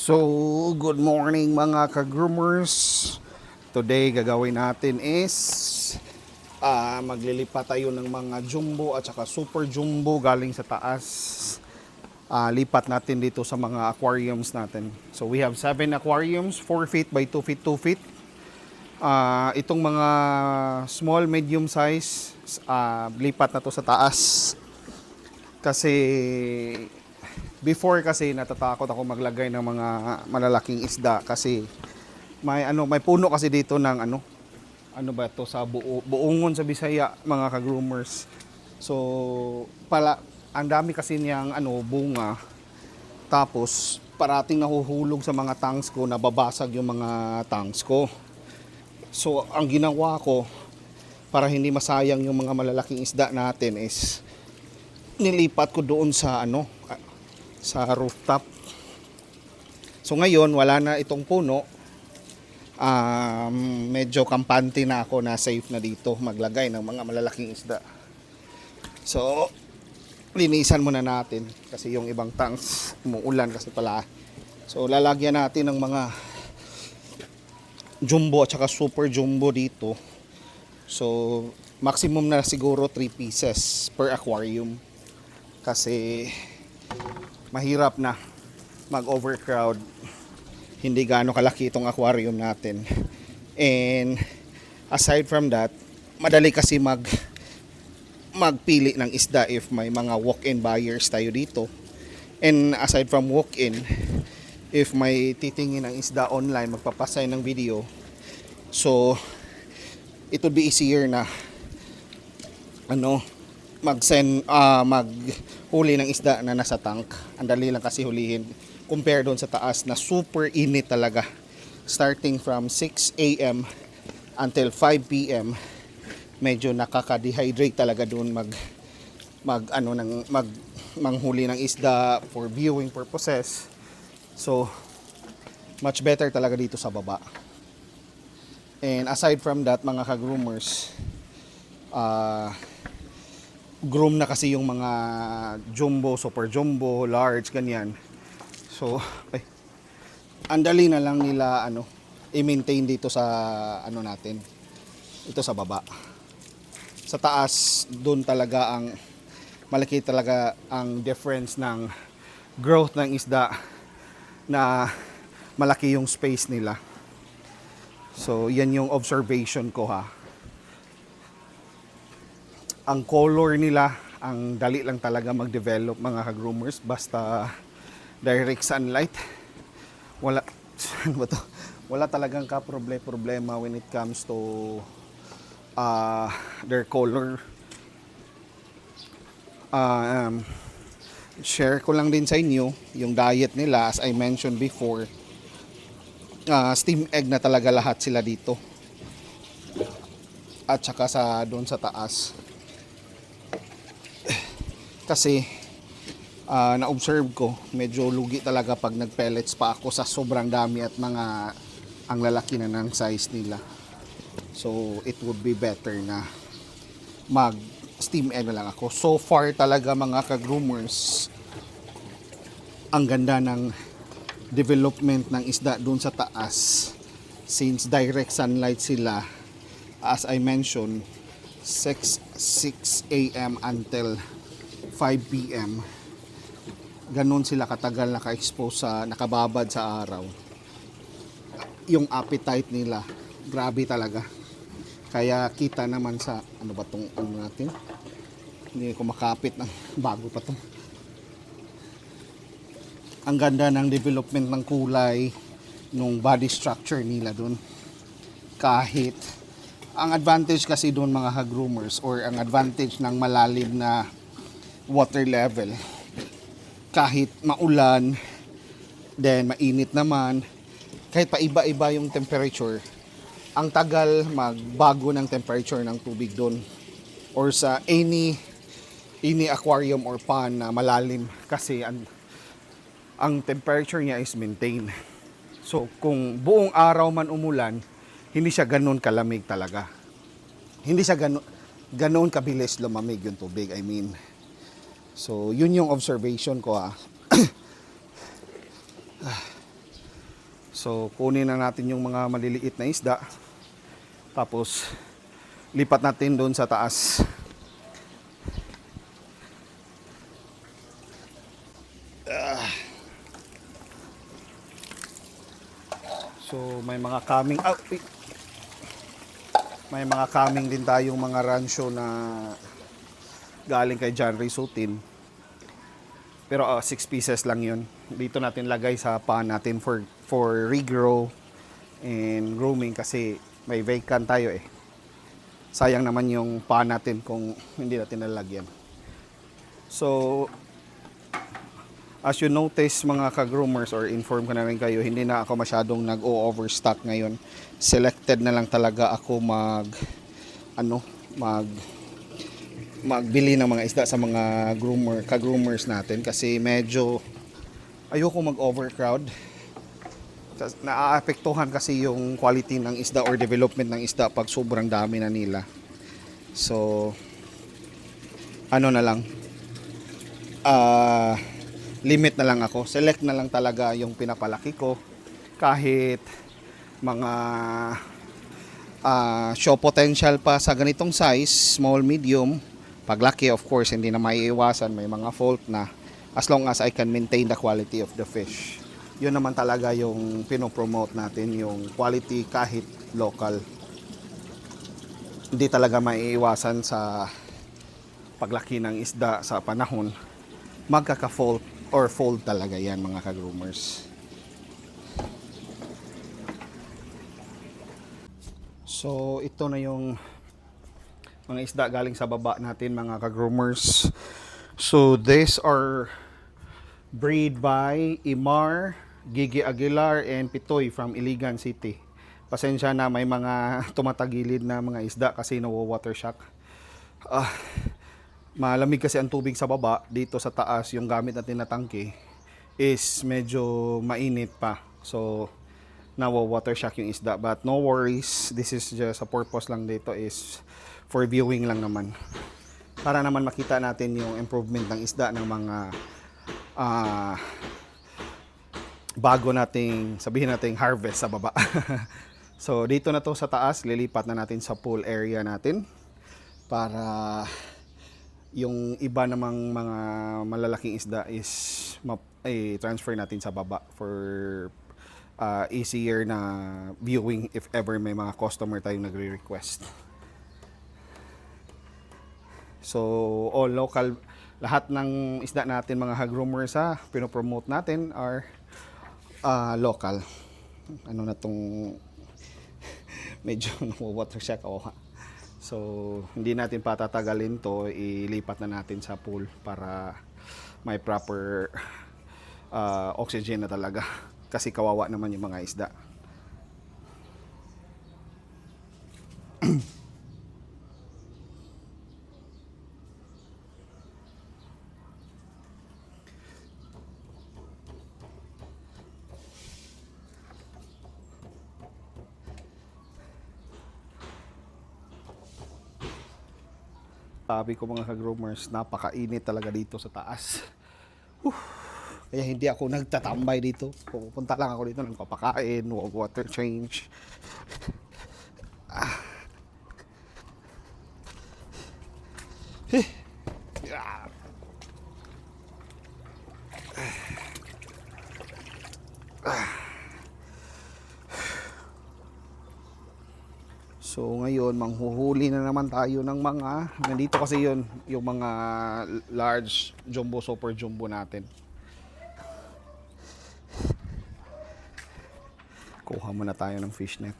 So, good morning mga ka-groomers. Today, gagawin natin is maglilipat tayo ng mga jumbo at saka super jumbo galing sa taas. Lipat natin dito sa mga aquariums natin. So, we have 7 aquariums, 4 feet by 2 feet, 2 feet. Itong mga small, medium size, lipat na to sa taas. Kasi before kasi natatakot ako maglagay ng mga malalaking isda kasi may puno kasi dito ng ano ba to sa buongon sa Bisaya mga ka-groomers. So ang dami kasi niyang bunga. Tapos parating nahuhulog sa mga tanks ko, nababasag yung mga tanks ko. So ang ginawa ko para hindi masayang yung mga malalaking isda natin is nilipat ko doon sa sa rooftop. So ngayon wala na itong puno. Medyo kampante na ako na safe na dito maglagay ng mga malalaking isda. So linisan muna natin kasi yung ibang tanks umuulan kasi pala. So lalagyan natin ng mga jumbo at saka super jumbo dito. So maximum na siguro 3 pieces per aquarium kasi mahirap na mag-overcrowd. Hindi gaano kalaki itong aquarium natin. And aside from that, madali kasi magpili ng isda if may mga walk-in buyers tayo dito. And aside from walk-in, if may titingin ng isda online, magpapasay ng video. So it would be easier na maghuli ng isda na nasa tank. Ang dali lang kasi hulihin compare doon sa taas na super init talaga. Starting from 6 a.m. until 5 p.m. medyo nakaka-dehydrate talaga doon manghuli ng isda for viewing purposes. So much better talaga dito sa baba. And aside from that mga ka-groomers, groom na kasi yung mga jumbo, super jumbo, large, ganyan. So, ang dali na lang nila i-maintain dito sa natin. Ito sa baba. Sa taas, doon talaga malaki talaga ang difference ng growth ng isda na malaki yung space nila. So, yan yung observation ko ha. Ang color nila, ang dali lang talaga mag-develop mga ka-groomers basta direct sunlight. Wala talagang problema when it comes to their color. Share ko lang din sa inyo yung diet nila as I mentioned before. Steam egg na talaga lahat sila dito. At saka doon sa taas. Kasi na-observe ko, medyo lugi talaga pag nag-pellets pa ako sa sobrang dami at ang lalaki na ng size nila. So, it would be better na mag-steam egg na lang ako. So far talaga mga ka-groomers, ang ganda ng development ng isda dun sa taas. Since direct sunlight sila, as I mentioned, 6 a.m. until 5 p.m. Ganon sila katagal naka-expose nakababad sa araw. Yung appetite nila, grabe talaga. Kaya kita naman sa, natin? Hindi ko makapit ng bago pa to. Ang ganda ng development ng kulay, nung body structure nila dun. Kahit, ang advantage kasi dun mga ka-groomers or ang advantage ng malalim na water level, kahit maulan, then mainit naman, kahit pa iba-iba yung temperature, ang tagal magbago ng temperature ng tubig doon or sa any aquarium or pond na malalim kasi ang temperature niya is maintained. So kung buong araw man umulan, hindi siya ganoon kalamig talaga. Hindi siya ganoon kabilis lumamig yung tubig, I mean. So, yun yung observation ko So kunin na natin yung mga maliliit na isda. Tapos lipat natin doon sa taas. So may mga kaming may mga kaming din tayong mga ransyo na galing kay John Ray Sutin. Pero 6 pieces lang yun. Dito natin lagay sa paan natin for regrow and grooming kasi may vacant tayo eh. Sayang naman yung paan natin kung hindi natin nalagyan. So, as you notice mga ka-groomers or inform ko na rin kayo, hindi na ako masyadong nag-overstock ngayon. Selected na lang talaga ako magbili ng mga isda sa mga ka-groomers natin kasi medyo ayoko mag-overcrowd. Naaapektuhan kasi yung quality ng isda or development ng isda pag sobrang dami na nila. So, ano na lang, limit na lang ako. Select na lang talaga yung pinapalaki ko. Kahit mga show potential pa sa ganitong size, small, medium. Paglaki, of course, hindi na maiiwasan. May mga fault na. As long as I can maintain the quality of the fish. Yun naman talaga yung pinopromote natin, yung quality kahit local. Hindi talaga maiiwasan sa paglaki ng isda sa panahon. Magkaka-fault or fold talaga yan mga ka-groomers. So ito na yung mga isda galing sa baba natin mga ka-groomers. So these are breed by Imar, Gigi Aguilar and Pitoy from Iligan City. Pasensya na may mga tumatagilid na mga isda kasi nawo-water shock. Malamig kasi ang tubig sa baba. Dito sa taas yung gamit natin na tangke is medyo mainit pa. So nawo-water shock yung isda, but no worries, this is just a purpose lang dito is for viewing lang naman para naman makita natin yung improvement ng isda ng mga bago nating sabihin nating harvest sa baba. So dito na to sa taas, lilipat na natin sa pool area natin para yung iba namang mga malalaking isda is transfer natin sa baba for easier na viewing if ever may mga customer tayong nagre-request. So all local, lahat ng isda natin mga ka-groomers pinopromote natin are local. Ano na tong medyo water shock ako. So hindi natin patatagalin to, ilipat na natin sa pool para may proper oxygen na talaga. Kasi kawawa naman yung mga isda. Sabi ko mga ka-groomers, napakainit talaga dito sa taas. Kaya hindi ako nagtatambay dito. Pupunta lang ako dito, nagpapakain, water change. So ngayon, manghuhuli na naman tayo ng mga, nandito kasi yun, yung mga large jumbo, super jumbo natin. Kuha muna tayo ng fish net.